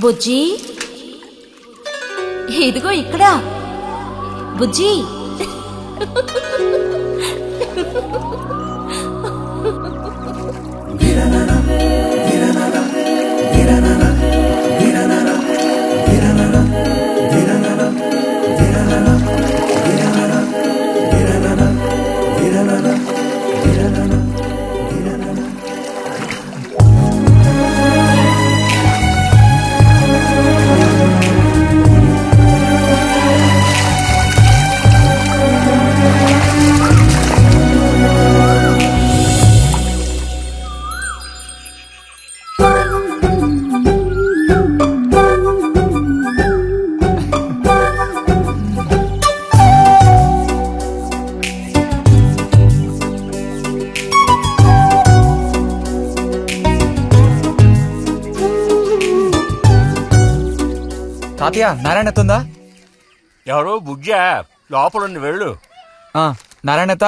బుజ్జి, ఇదిగో ఇక్కడ బుజ్జి. తాతయ్య నారాయణతుందా? ఎవరు బుజ్జా? లోపలుండి వెళ్ళు. నారాయణత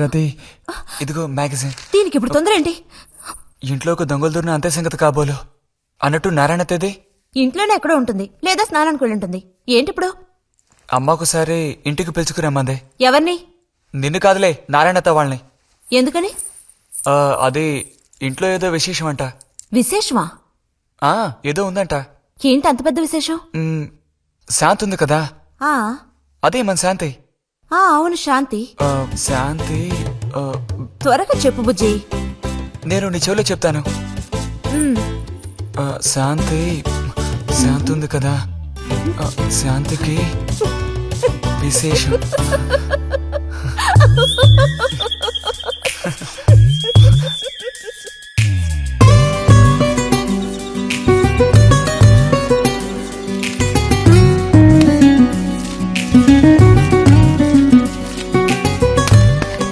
రతి, ఇదిగో మ్యాగజైన్. దీనికి ఇప్పుడు తొందర ఏంటి? ఇంట్లో ఒక దొంగలు దూరిన అంతే సంగతి కాబోలు. అన్నట్టు నారాయణతది ఇంట్లోనే ఎక్కడో ఉంటుంది, లేదా స్నానానికి వెళ్ళి ఉంటుంది. ఏంటి ఇప్పుడు? అమ్మ ఒకసారి ఇంటికి పిలుచుకురమ్మంది. ఎవరిని? నిన్ను కాదులే, నారాయణత వాళ్ళని. ఎందుకని? అది ఇంట్లో ఏదో విశేషం అంట. విశేషమా? ఏదో ఉందంట. ఏంటి అంత పెద్ద విశేషం? శాంతి ఉంది కదా, ఆ అదే మన శాంతి. అవును, శాంతి. శాంతి త్వరగా చెప్పు బుజ్జి. నేను నీ చెవిలో చెప్తాను. శాంతి శాంతి ఉంది కదా, శాంతికి విశేషం.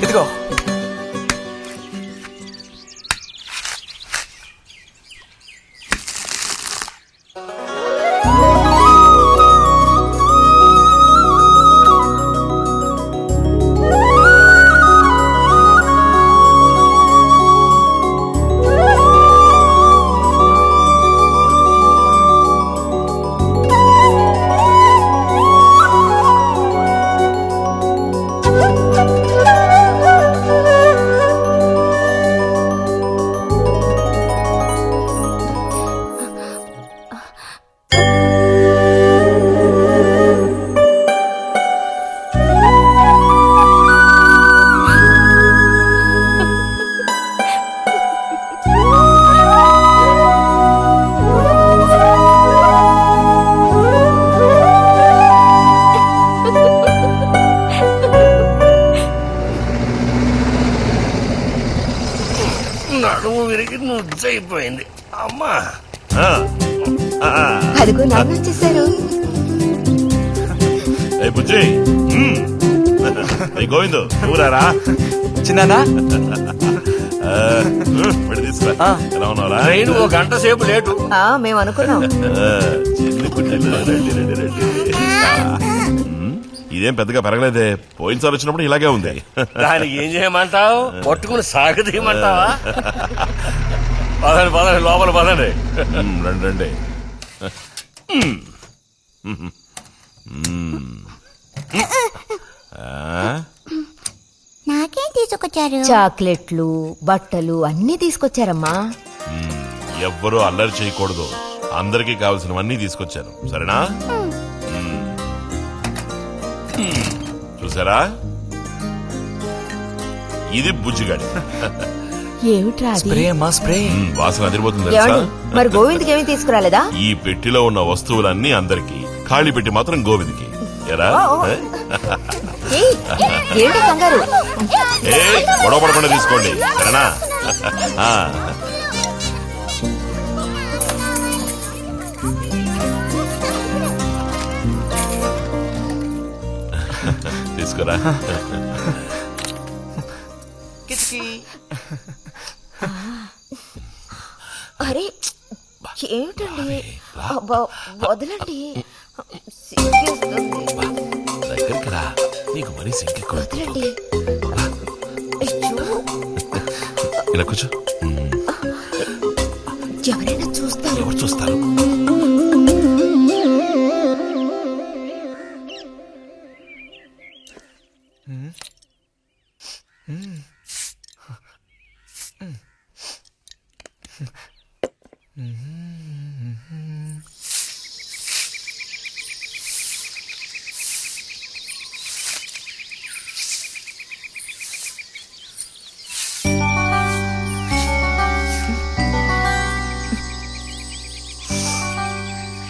ఇదిగో, నడుము విరిగి నుజ్జైపోయింది అమ్మా. అదిగో నాన్న వచ్చేసారు. బుజ్జి, గోవిందు ఊరారా? చిన్నానా తీసుకురా. ఎలా ఉన్నారా? ట్రైన్ ఓ గంట సేపు లేటు. మేము అనుకున్నాం. చిన్ని పుట్టిల్లు, రండి రండి రండి. ఇదేం పెద్దగా పెరగలేదే, పోయినసారి వచ్చినప్పుడు ఇలాగే ఉంది. దానికి ఏం చేయమంటావు? పట్టుకుని సాగదీయమంటావా? పదండి పదండి, లోపల పదండి. రండి రండి. నాకేం తీసుకొచ్చారు? చాక్లెట్లు, బట్టలు అన్నీ తీసుకొచ్చారమ్మా. ఎవ్వరూ అల్లరి చేయకూడదు. అందరికీ కావలసినవన్నీ తీసుకొచ్చాను, సరేనా? చూసారా, ఇది బుజ్జిగాడి. ఏమిట్రా అది? స్ప్రే అమ్మా స్ప్రే. వాసన అదిరిపోతుంది తెలుసా? ఏమండి, మరి గోవింద్కి ఏమీ తీసుకురాలేదా? ఈ పెట్టిలో ఉన్న వస్తువులన్నీ అందరికి, ఖాళీ పెట్టి మాత్రం గోవింద్కి. ఎరా ఏయ్, ఏంటి కంగారు? గొడవ పడకుండా తీసుకోండి, సరేనా? తీసుకురా. అరే ఏమిటండి, అబ్బా, వదలండి. సిగ్గేస్తుంది. దగ్గరికి రా, నీకు మరీ సింకెక్కువ. వదలండి. అయ్యో, ఇలా కూర్చో. ఎవరైనా చూస్తారు. ఎవరు చూస్తారు?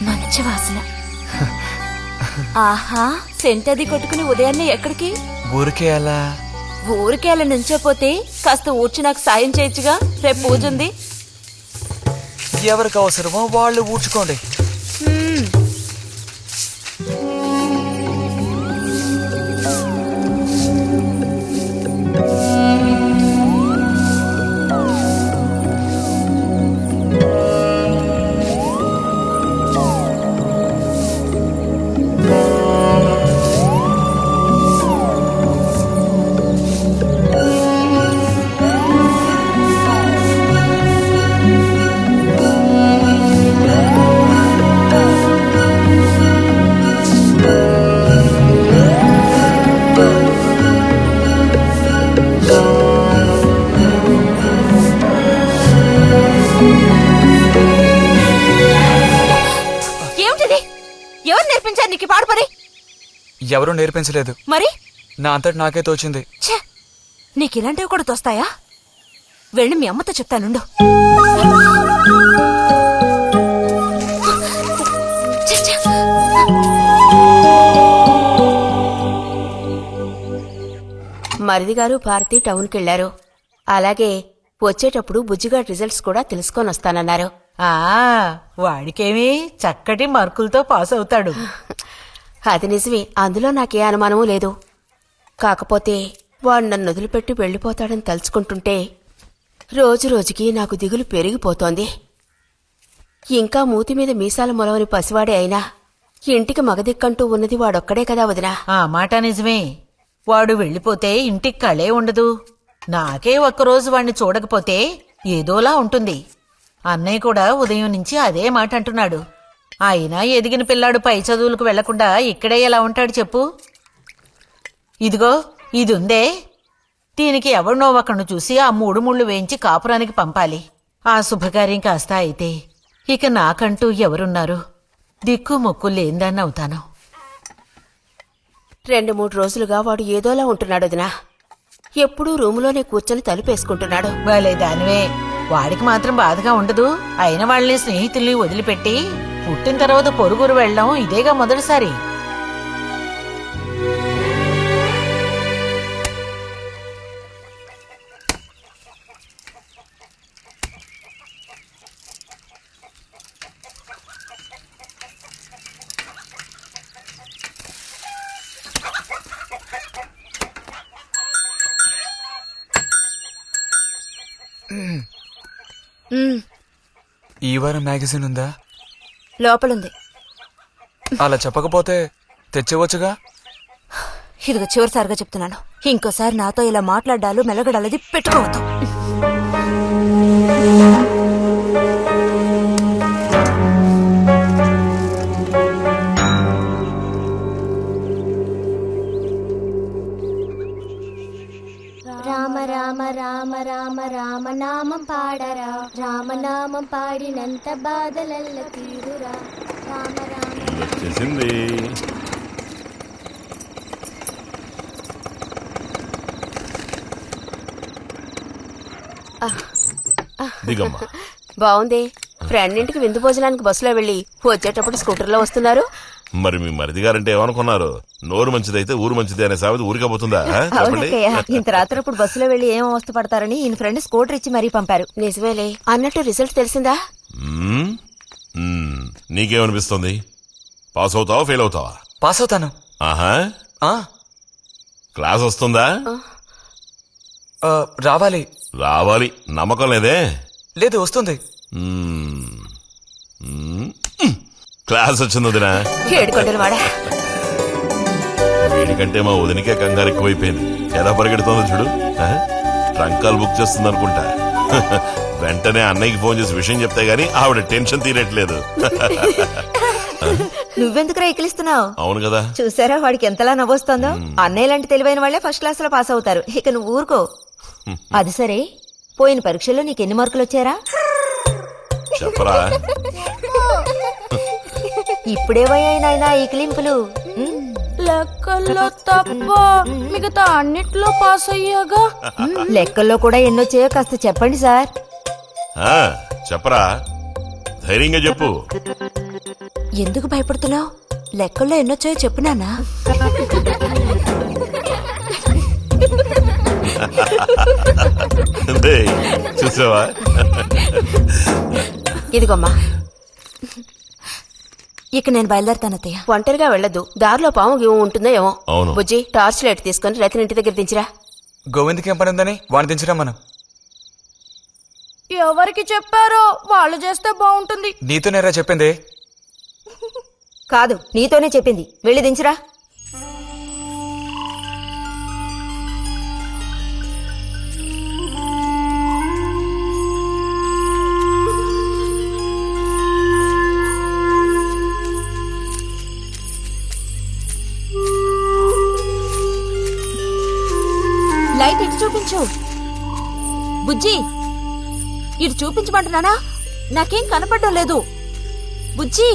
మంచి వాసన. ఆహా, సెంట్ అది కొట్టుకుని ఉదయాన్నే ఎక్కడికి? ఊరికే అలా. ఊరికే అలా నుంచోపోతే కాస్త ఊడ్చి నాకు సాయం చేయొచ్చుగా, రేపు పూజ ఉంది. ఎవరికి అవసరమో వాళ్ళు ఊడ్చుకోండి. ఎవరు నేర్పించారు నీకు పాడు పని? ఎవరూ నేర్పించలేదు, మరి నా అంతటి నాకే తోచింది. నీకు ఇలాంటివి కూడా తోస్తాయా? వెళ్ళి మీ అమ్మతో చెప్తానుండు. మరిది గారు భారతి టౌన్కి వెళ్లారు. అలాగే వచ్చేటప్పుడు బుజ్జిగాడి రిజల్ట్స్ కూడా తెలుసుకొని వస్తానన్నారు. వాడికేమీ చక్కటి మార్కులతో పాస్ అవుతాడు. అది నిజమే, అందులో నాకే అనుమానమూ లేదు. కాకపోతే వాడు నన్ను వదిలిపెట్టి వెళ్లిపోతాడని తలుచుకుంటుంటే రోజు రోజుకి నాకు దిగులు పెరిగిపోతోంది. ఇంకా మూతి మీద మీసాల మొలవని పసివాడే అయినా ఇంటికి మగదిక్కంటూ ఉన్నది వాడొక్కడే కదా వదినా. ఆ మాట నిజమే. వాడు వెళ్ళిపోతే ఇంటికి కళే ఉండదు. నాకే ఒక్కరోజు వాణ్ణి చూడకపోతే ఏదోలా ఉంటుంది. అన్నయ్య కూడా ఉదయం నుంచి అదే మాట అంటున్నాడు. అయినా ఎదిగిన పిల్లాడు పై చదువులకు వెళ్లకుండా ఇక్కడే ఎలా ఉంటాడు చెప్పు? ఇదిగో ఇదుందే, దీనికి ఎవరినో ఒకరిని చూసి ఆ 3 ముళ్ళు వేయించి కాపురానికి పంపాలి. ఆ శుభకార్యం కాస్త అయితే ఇక నాకంటూ ఎవరున్నారు? దిక్కు మొక్కు లేందాన్నవుతాను. 2-3 రోజులుగా వాడు ఏదోలా ఉంటున్నాడు వదినా. ఎప్పుడూ రూములోనే కూర్చొని తలుపేసుకుంటున్నాడు. భలే దానివే. వాడికి మాత్రం బాధగా ఉండదు. అయిన వాళ్ళని స్నేహితుల్ని వదిలిపెట్టి పుట్టిన తర్వాత పొరుగురు వెళ్ళడం ఇదేగా మొదటిసారి. ఈ వారం మ్యాగజైన్ ఉందా? లోపలుంది. అలా చెప్పకపోతే తెచ్చేవచ్చుగా. ఇదిగో చివరిసారిగా చెప్తున్నాను, ఇంకోసారి నాతో ఇలా మాట్లాడాలు మెలగడాలది పెట్టుకోవద్దు. రామ రామ రామ రామ రామ నామం పాడరా, రామనామం పాడి బాధలల్ల తీరురా రామ రామ. వచ్చేసింది. దిగమ్మా. బాగుంది. ఫ్రెండ్ ఇంటికి విందు భోజనానికి బస్సులో వెళ్ళి వచ్చేటప్పుడు స్కూటర్లో వస్తున్నారు. మరి మీ మరిది గారంటే ఏమనుకున్నారు? నోరు మంచిదైతే ఊరు మంచిది అనే సామెత ఊరికపోతుందా? చెప్పండి. ఇంత రాత్రప్పుడు బస్సులో వెళ్లి ఏం అవస్థ పడతారని ఈయన ఫ్రెండ్ స్కూటర్ ఇచ్చి మరీ పంపారు. నిజమేలే. అన్నట్టు రిజల్ట్ తెలిసిందా? మ్మ్? మ్మ్. నీకేమనిపిస్తుంది? పాస్ అవుతావా ఫెయిల్ అవుతావా? పాస్ అవుతాను. ఆహా. ఆ, క్లాస్ వస్తుందా? రావాలి. రావాలి. నమ్మకం లేదే? లేదు, వస్తుంది. మ్మ్. మ్మ్. క్లాస్ వచ్చింది వదినా. ఏడుకొండలు వాడా. వీడికంటే మా వదినికే కంగారు ఎక్కువైపోయింది. ఎలా పరిగెడుతుందో చూడు. ఆ? ట్రంకాలు బుక్ చేస్తుంది అనుకుంటా. వెంటనే అన్నయ్యకి ఫోన్ చేసి విషయం చెప్తే గానీ ఆవిడ టెన్షన్ తీరట్లేదు. నువ్వెందుకు ఎక్కిలిస్తున్నావు? అవును కదా. చూసారా వాడికి ఎంతలా నవ్వొస్తుందో. అన్నయ్య లాంటి తెలివైన వాళ్లే ఫస్ట్ క్లాస్ లో పాస్ అవుతారు. ఇక నువ్వు ఊరుకో. అది సరే, పోయిన పరీక్షల్లో నీకెన్ని మార్కులు వచ్చారా? చెప్పరా. ఇప్పుడేవయ్యాయి నాయనా ఈ క్లింపులు? లెక్కల్లో తప్ప మిగతా అన్నిట్లో పాస్ అయ్యాగా. లెక్కల్లో కూడా ఎన్నొచ్చాయో కాస్త చెప్పండి సార్. ఆ, చెప్పరా. ధైర్యంగా చెప్పు. ఎందుకు భయపడుతున్నావు? లెక్కల్లో ఎన్నొచ్చాయో చెప్పు నాన్నా. డేయ్, చూసావా? ఇదిగోమ్మా. ఇక నేను బయలుదేరుతాను అత్తయ్య. ఒంటరిగా వెళ్ళదు. దారిలో పాము గీము ఉంటుందో ఏమో. అవును. బుజ్జి, టార్చ్ లైట్ తీసుకుని రతిని ఇంటి దగ్గర దించిరా. గోవింద్కి ఏం పని ఉందని వాడిని దించరా మనం. ఎవరికి చెప్పారో వాళ్ళు చేస్తే బాగుంటుంది. నీతో నేరా చెప్పింది. కాదు, నీతోనే చెప్పింది. వెళ్ళి దించురా. లైట్ ఇటు చూపించు. బుజ్జి, ఇటు చూపించమంటున్నానా? నాకేం కనపడడం లేదు. బుజ్జి,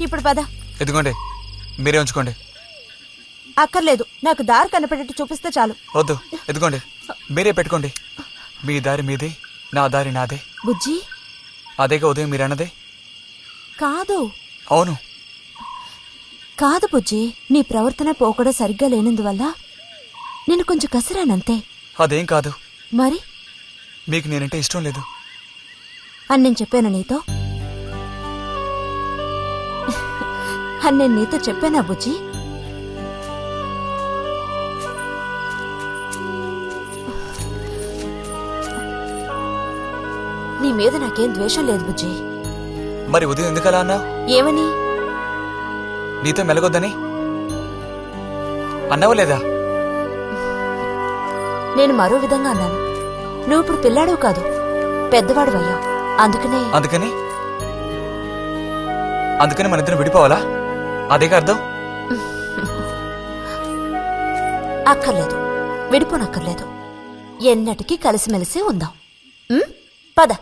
ఇప్పుడు పద. ఎదుగోండి, మీరే ఉంచుకోండి. అక్కర్లేదు, నాకు దారి కనపడేట్టు చూపిస్తే చాలు. వద్దు, ఎదుగోండి, మీరే పెట్టుకోండి. మీ దారి మీదే, నా దారి నాదే. బుజ్జి, అదేగా ఉదయం మీరన్నదే. కాదు అవును. కాదు బుజ్జి, నీ ప్రవర్తన పోకడ సరిగ్గా లేనందువల్ల నేను కొంచెం కసిరానంతే. అదేం కాదు. మరి మీకు నేనంటే ఇష్టం లేదు అని నేను చెప్పాను నీతో? అని నేను నీతో చెప్పానా బుజ్జి? నీ మీద నాకేం ద్వేషం లేదు బుజ్జి. మరి ఉదయం ఎందుకు అలా అన్నావు? ఏమని? నీతో మెలగొద్దని అన్నావు లేదా? నేను మరో విధంగా అన్నాను. నువ్వు ఇప్పుడు పిల్లాడు కాదు, పెద్దవాడు అయ్యావు. అందుకనే అందుకని మన ఇద్దరం విడిపోవాలా? అదేగా అర్థం. అక్కర్లేదు, విడిపోనక్కర్లేదు. ఎన్నటికీ కలిసిమెలిసి ఉందాం. పద.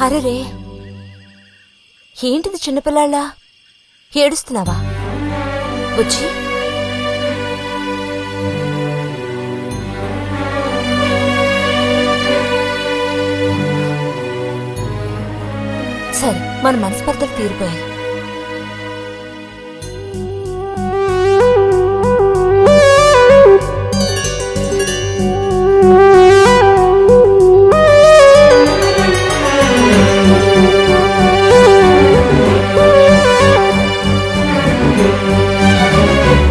అరెరే, ఏంటిది చిన్నపిల్లాళ్ళ? ఏడుస్తున్నావా బుజ్జి? సరే, మన మనస్పర్ధలు తీరిపోయాయి.